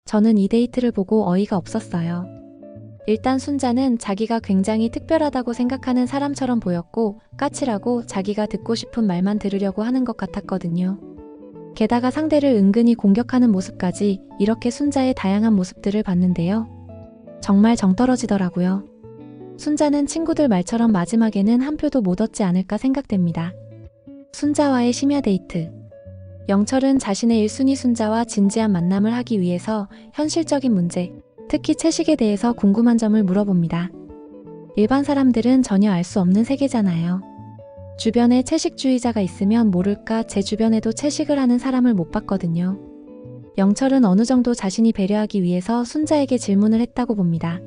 저는 이 데이트를 보고 어이가 없었어요. 일단 순자는 자기가 굉장히 특별하다고 생각하는 사람처럼 보였고 까칠하고 자기가 듣고 싶은 말만 들으려고 하는 것 같았거든요. 게다가 상대를 은근히 공격하는 모습까지 이렇게 순자의 다양한 모습들을 봤는데요. 정말 정 떨어지더라고요. 순자는 친구들 말처럼 마지막에는 한 표도 못 얻지 않을까 생각됩니다. 순자와의 심야 데이트. 영철은 자신의 1순위 순자와 진지한 만남을 하기 위해서 현실적인 문제, 특히 채식에 대해서 궁금한 점을 물어봅니다. 일반 사람들은 전혀 알 수 없는 세계잖아요. 주변에 채식주의자가 있으면 모를까 제 주변에도 채식을 하는 사람을 못 봤거든요. 영철은 어느 정도 자신이 배려하기 위해서 순자에게 질문을 했다고 봅니다.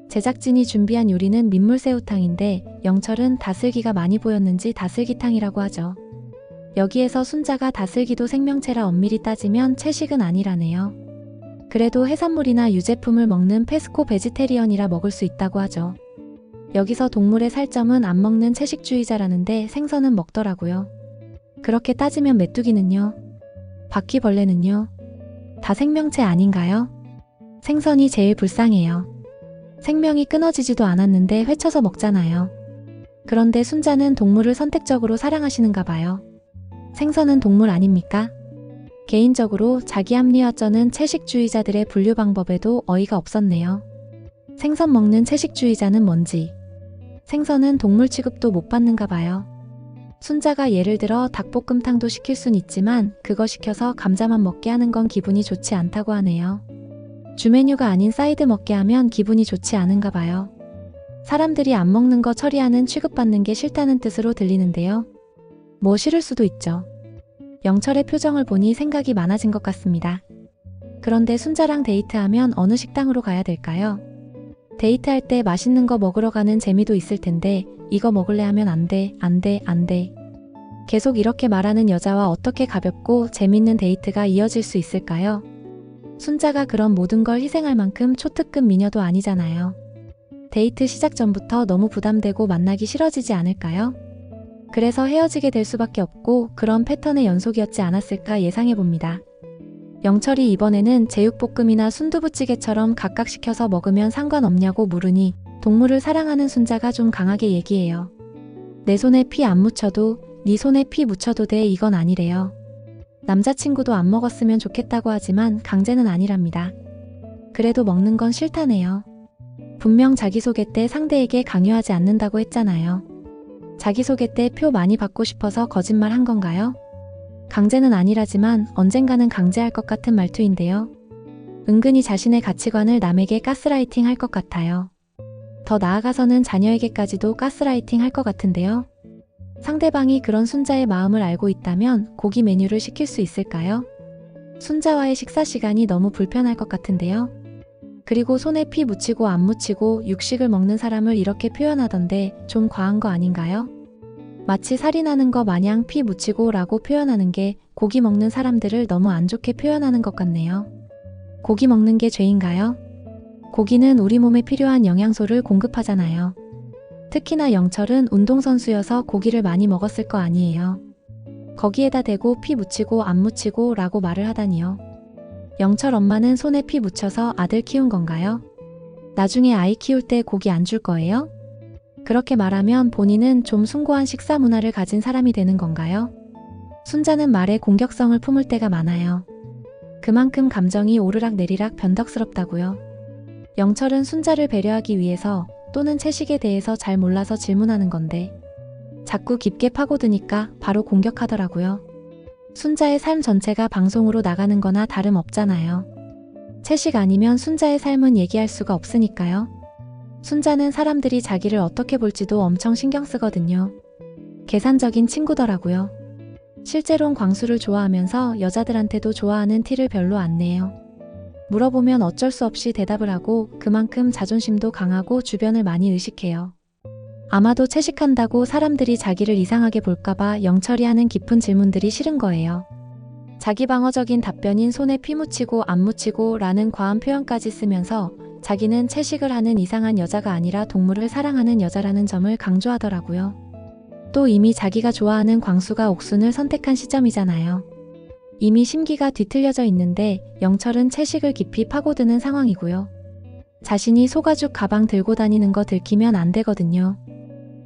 제작진이 준비한 요리는 민물새우탕인데 영철은 다슬기가 많이 보였는지 다슬기탕이라고 하죠. 여기에서 순자가 다슬기도 생명체라 엄밀히 따지면 채식은 아니라네요. 그래도 해산물이나 유제품을 먹는 페스코 베지테리언이라 먹을 수 있다고 하죠. 여기서 동물의 살점은 안 먹는 채식주의자라는데 생선은 먹더라고요. 그렇게 따지면 메뚜기는요? 바퀴벌레는요? 다 생명체 아닌가요? 생선이 제일 불쌍해요. 생명이 끊어지지도 않았는데 회쳐서 먹잖아요. 그런데 순자는 동물을 선택적으로 사랑하시는가 봐요. 생선은 동물 아닙니까? 개인적으로 자기 합리화쩌는 채식주의자들의 분류 방법에도 어이가 없었네요. 생선 먹는 채식주의자는 뭔지, 생선은 동물 취급도 못 받는가 봐요. 순자가 예를 들어 닭볶음탕도 시킬 순 있지만 그거 시켜서 감자만 먹게 하는 건 기분이 좋지 않다고 하네요. 주메뉴가 아닌 사이드 먹게 하면 기분이 좋지 않은가 봐요. 사람들이 안 먹는 거 처리하는 취급받는 게 싫다는 뜻으로 들리는데요. 뭐 싫을 수도 있죠. 영철의 표정을 보니 생각이 많아진 것 같습니다. 그런데 순자랑 데이트하면 어느 식당으로 가야 될까요? 데이트할 때 맛있는 거 먹으러 가는 재미도 있을 텐데 이거 먹을래 하면 안 돼, 안 돼, 안 돼. 계속 이렇게 말하는 여자와 어떻게 가볍고 재밌는 데이트가 이어질 수 있을까요? 순자가 그런 모든 걸 희생할 만큼 초특급 미녀도 아니잖아요. 데이트 시작 전부터 너무 부담되고 만나기 싫어지지 않을까요? 그래서 헤어지게 될 수밖에 없고 그런 패턴의 연속이었지 않았을까 예상해봅니다. 영철이 이번에는 제육볶음이나 순두부찌개처럼 각각 시켜서 먹으면 상관없냐고 물으니 동물을 사랑하는 순자가 좀 강하게 얘기해요. 내 손에 피 안 묻혀도 네 손에 피 묻혀도 돼 이건 아니래요. 남자친구도 안 먹었으면 좋겠다고 하지만 강제는 아니랍니다. 그래도 먹는 건 싫다네요. 분명 자기소개 때 상대에게 강요하지 않는다고 했잖아요. 자기소개 때 표 많이 받고 싶어서 거짓말 한 건가요? 강제는 아니라지만 언젠가는 강제할 것 같은 말투인데요. 은근히 자신의 가치관을 남에게 가스라이팅 할 것 같아요. 더 나아가서는 자녀에게까지도 가스라이팅 할 것 같은데요. 상대방이 그런 순자의 마음을 알고 있다면 고기 메뉴를 시킬 수 있을까요? 순자와의 식사 시간이 너무 불편할 것 같은데요. 그리고 손에 피 묻히고 안 묻히고 육식을 먹는 사람을 이렇게 표현하던데 좀 과한 거 아닌가요? 마치 살인하는 거 마냥 피 묻히고 라고 표현하는 게 고기 먹는 사람들을 너무 안 좋게 표현하는 것 같네요. 고기 먹는 게 죄인가요? 고기는 우리 몸에 필요한 영양소를 공급하잖아요. 특히나 영철은 운동선수여서 고기를 많이 먹었을 거 아니에요. 거기에다 대고 피 묻히고 안 묻히고 라고 말을 하다니요. 영철 엄마는 손에 피 묻혀서 아들 키운 건가요? 나중에 아이 키울 때 고기 안 줄 거예요? 그렇게 말하면 본인은 좀 숭고한 식사 문화를 가진 사람이 되는 건가요? 순자는 말에 공격성을 품을 때가 많아요. 그만큼 감정이 오르락 내리락 변덕스럽다고요. 영철은 순자를 배려하기 위해서 또는 채식에 대해서 잘 몰라서 질문하는 건데 자꾸 깊게 파고드니까 바로 공격하더라고요. 순자의 삶 전체가 방송으로 나가는 거나 다름없잖아요. 채식 아니면 순자의 삶은 얘기할 수가 없으니까요. 순자는 사람들이 자기를 어떻게 볼지도 엄청 신경 쓰거든요. 계산적인 친구더라고요. 실제론 광수를 좋아하면서 여자들한테도 좋아하는 티를 별로 안 내요. 물어보면 어쩔 수 없이 대답을 하고 그만큼 자존심도 강하고 주변을 많이 의식해요. 아마도 채식한다고 사람들이 자기를 이상하게 볼까봐 영철이 하는 깊은 질문들이 싫은 거예요. 자기 방어적인 답변인 손에 피 묻히고 안 묻히고 라는 과한 표현까지 쓰면서 자기는 채식을 하는 이상한 여자가 아니라 동물을 사랑하는 여자라는 점을 강조하더라고요. 또 이미 자기가 좋아하는 광수가 옥순을 선택한 시점이잖아요. 이미 심기가 뒤틀려져 있는데 영철은 채식을 깊이 파고드는 상황이고요. 자신이 소가죽 가방 들고 다니는 거 들키면 안 되거든요.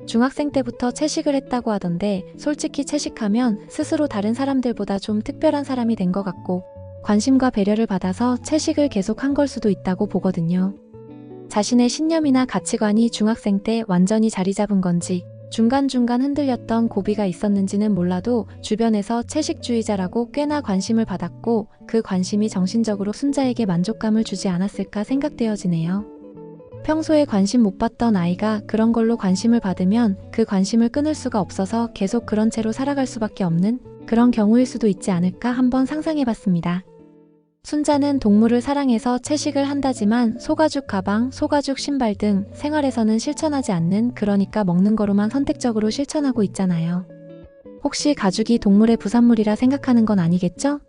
중학생 때부터 채식을 했다고 하던데 솔직히 채식하면 스스로 다른 사람들보다 좀 특별한 사람이 된 것 같고 관심과 배려를 받아서 채식을 계속 한 걸 수도 있다고 보거든요. 자신의 신념이나 가치관이 중학생 때 완전히 자리 잡은 건지 중간중간 흔들렸던 고비가 있었는지는 몰라도 주변에서 채식주의자라고 꽤나 관심을 받았고 그 관심이 정신적으로 순자에게 만족감을 주지 않았을까 생각되어지네요. 평소에 관심 못 받던 아이가 그런 걸로 관심을 받으면 그 관심을 끊을 수가 없어서 계속 그런 채로 살아갈 수밖에 없는 그런 경우일 수도 있지 않을까 한번 상상해봤습니다. 순자는 동물을 사랑해서 채식을 한다지만 소가죽 가방, 소가죽 신발 등 생활에서는 실천하지 않는, 그러니까 먹는 거로만 선택적으로 실천하고 있잖아요. 혹시 가죽이 동물의 부산물이라 생각하는 건 아니겠죠?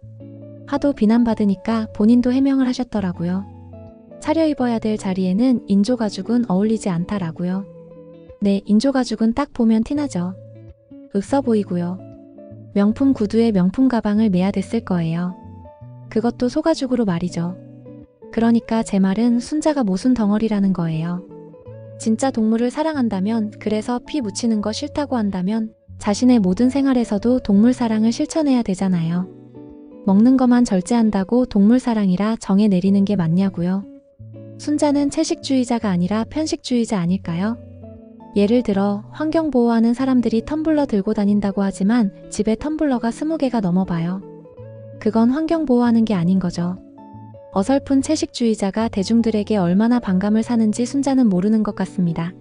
하도 비난받으니까 본인도 해명을 하셨더라고요. 차려입어야 될 자리에는 인조가죽은 어울리지 않다라고요. 네, 인조가죽은 딱 보면 티나죠. 없어 보이고요. 명품 구두에 명품 가방을 매야 됐을 거예요. 그것도 소가죽으로 말이죠. 그러니까 제 말은 순자가 모순 덩어리라는 거예요. 진짜 동물을 사랑한다면, 그래서 피 묻히는 거 싫다고 한다면 자신의 모든 생활에서도 동물 사랑을 실천해야 되잖아요. 먹는 것만 절제한다고 동물 사랑이라 정해 내리는 게 맞냐고요. 순자는 채식주의자가 아니라 편식주의자 아닐까요? 예를 들어 환경보호하는 사람들이 텀블러 들고 다닌다고 하지만 집에 텀블러가 20개가 넘어봐요. 그건 환경보호하는 게 아닌 거죠. 어설픈 채식주의자가 대중들에게 얼마나 반감을 사는지 순자는 모르는 것 같습니다.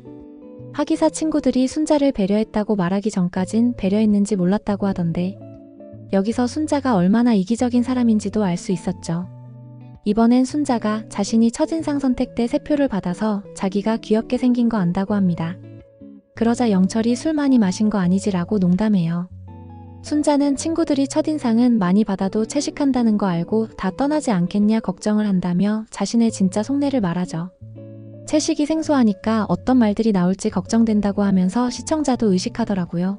하기사 친구들이 순자를 배려했다고 말하기 전까진 배려했는지 몰랐다고 하던데 여기서 순자가 얼마나 이기적인 사람인지도 알 수 있었죠. 이번엔 순자가 자신이 첫인상 선택 때 3표를 받아서 자기가 귀엽게 생긴 거 안다고 합니다. 그러자 영철이 술 많이 마신 거 아니지라고 농담해요. 순자는 친구들이 첫인상은 많이 받아도 채식한다는 거 알고 다 떠나지 않겠냐 걱정을 한다며 자신의 진짜 속내를 말하죠. 채식이 생소하니까 어떤 말들이 나올지 걱정된다고 하면서 시청자도 의식하더라고요.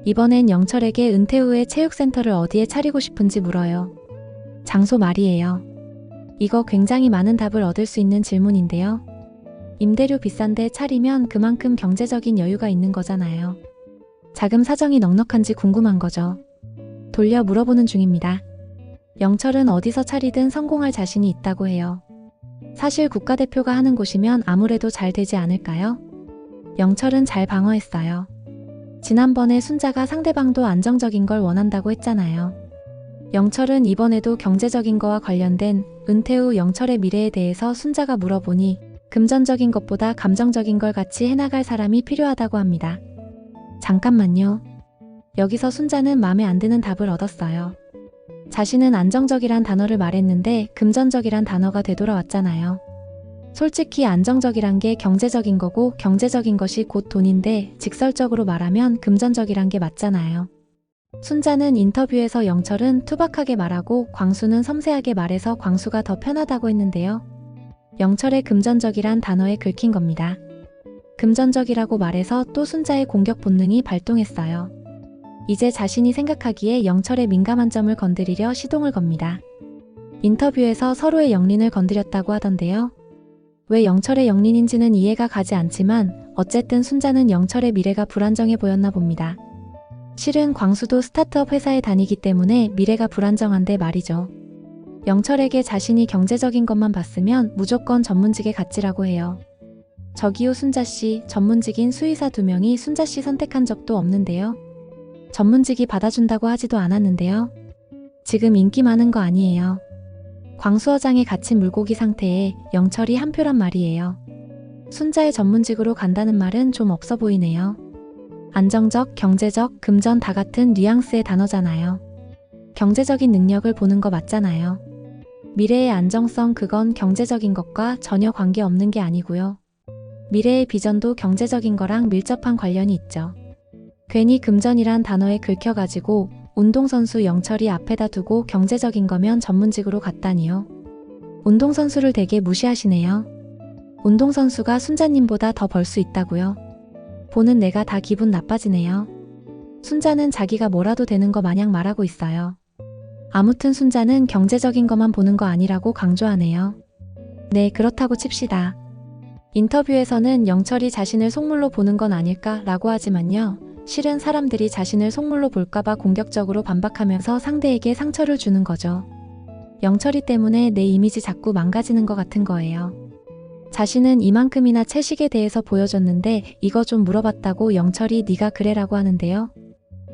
이번엔 영철에게 은퇴 후에 체육센터를 어디에 차리고 싶은지 물어요. 장소 말이에요. 이거 굉장히 많은 답을 얻을 수 있는 질문인데요. 임대료 비싼데 차리면 그만큼 경제적인 여유가 있는 거잖아요. 자금 사정이 넉넉한지 궁금한 거죠. 돌려 물어보는 중입니다. 영철은 어디서 차리든 성공할 자신이 있다고 해요. 사실 국가대표가 하는 곳이면 아무래도 잘 되지 않을까요? 영철은 잘 방어했어요. 지난번에 순자가 상대방도 안정적인 걸 원한다고 했잖아요. 영철은 이번에도 경제적인 거와 관련된 은퇴 후 영철의 미래에 대해서 순자가 물어보니 금전적인 것보다 감정적인 걸 같이 해나갈 사람이 필요하다고 합니다. 잠깐만요. 여기서 순자는 마음에 안 드는 답을 얻었어요. 자신은 안정적이란 단어를 말했는데 금전적이란 단어가 되돌아왔잖아요. 솔직히 안정적이란 게 경제적인 거고 경제적인 것이 곧 돈인데 직설적으로 말하면 금전적이란 게 맞잖아요. 순자는 인터뷰에서 영철은 투박하게 말하고 광수는 섬세하게 말해서 광수가 더 편하다고 했는데요. 영철의 금전적이란 단어에 긁힌 겁니다. 금전적이라고 말해서 또 순자의 공격 본능이 발동했어요. 이제 자신이 생각하기에 영철의 민감한 점을 건드리려 시동을 겁니다. 인터뷰에서 서로의 영린을 건드렸다고 하던데요. 왜 영철의 영린인지는 이해가 가지 않지만 어쨌든 순자는 영철의 미래가 불안정해 보였나 봅니다. 실은 광수도 스타트업 회사에 다니기 때문에 미래가 불안정한데 말이죠. 영철에게 자신이 경제적인 것만 봤으면 무조건 전문직에 갔지라고 해요. 저기요 순자씨, 전문직인 수의사 2명이 순자씨 선택한 적도 없는데요. 전문직이 받아준다고 하지도 않았는데요. 지금 인기 많은 거 아니에요. 광수어장에 갇힌 물고기 상태에 영철이 한 표란 말이에요. 순자의 전문직으로 간다는 말은 좀 없어 보이네요. 안정적, 경제적, 금전 다 같은 뉘앙스의 단어잖아요. 경제적인 능력을 보는 거 맞잖아요. 미래의 안정성, 그건 경제적인 것과 전혀 관계없는 게 아니고요. 미래의 비전도 경제적인 거랑 밀접한 관련이 있죠. 괜히 금전이란 단어에 긁혀가지고 운동선수 영철이 앞에다 두고 경제적인 거면 전문직으로 갔다니요. 운동선수를 되게 무시하시네요. 운동선수가 순자님보다 더 벌 수 있다고요. 보는 내가 다 기분 나빠지네요. 순자는 자기가 뭐라도 되는 거 마냥 말하고 있어요. 아무튼 순자는 경제적인 것만 보는 거 아니라고 강조하네요. 네, 그렇다고 칩시다. 인터뷰에서는 영철이 자신을 속물로 보는 건 아닐까라고 하지만요. 실은 사람들이 자신을 속물로 볼까봐 공격적으로 반박하면서 상대에게 상처를 주는 거죠. 영철이 때문에 내 이미지 자꾸 망가지는 것 같은 거예요. 자신은 이만큼이나 채식에 대해서 보여줬는데 이거 좀 물어봤다고 영철이 네가 그래라고 하는데요.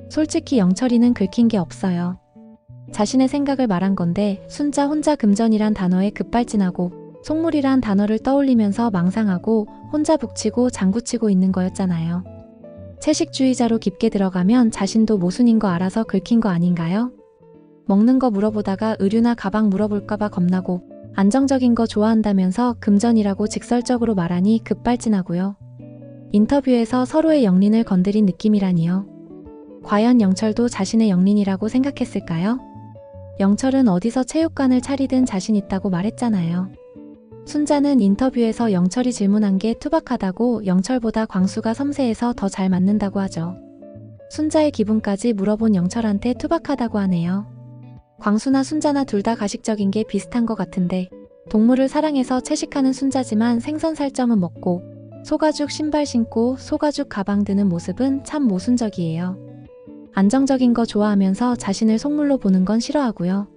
솔직히 영철이는 긁힌 게 없어요. 자신의 생각을 말한 건데 순자 혼자 금전이란 단어에 급발진하고 속물이란 단어를 떠올리면서 망상하고 혼자 북치고 장구치고 있는 거였잖아요. 채식주의자로 깊게 들어가면 자신도 모순인 거 알아서 긁힌 거 아닌가요? 먹는 거 물어보다가 의류나 가방 물어볼까봐 겁나고 안정적인 거 좋아한다면서 금전이라고 직설적으로 말하니 급발진하고요. 인터뷰에서 서로의 영린을 건드린 느낌이라니요. 과연 영철도 자신의 영린이라고 생각했을까요? 영철은 어디서 체육관을 차리든 자신 있다고 말했잖아요. 순자는 인터뷰에서 영철이 질문한 게 투박하다고 영철보다 광수가 섬세해서 더 잘 맞는다고 하죠. 순자의 기분까지 물어본 영철한테 투박하다고 하네요. 광수나 순자나 둘 다 가식적인 게 비슷한 것 같은데 동물을 사랑해서 채식하는 순자지만 생선 살점은 먹고 소가죽 신발 신고 소가죽 가방 드는 모습은 참 모순적이에요. 안정적인 거 좋아하면서 자신을 속물로 보는 건 싫어하고요.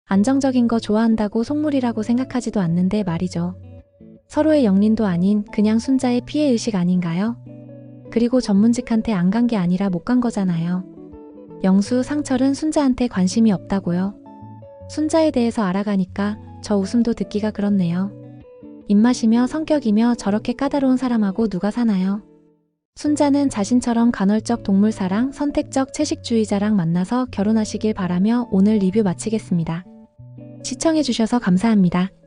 안정적인 거 좋아한다고 속물이라고 생각하지도 않는데 말이죠. 서로의 영린도 아닌 그냥 순자의 피해의식 아닌가요? 그리고 전문직한테 안 간 게 아니라 못 간 거잖아요. 영수, 상철은 순자한테 관심이 없다고요. 순자에 대해서 알아가니까 저 웃음도 듣기가 그렇네요. 입맛이며 성격이며 저렇게 까다로운 사람하고 누가 사나요? 순자는 자신처럼 간헐적 동물사랑, 선택적 채식주의자랑 만나서 결혼하시길 바라며 오늘 리뷰 마치겠습니다. 시청해주셔서 감사합니다.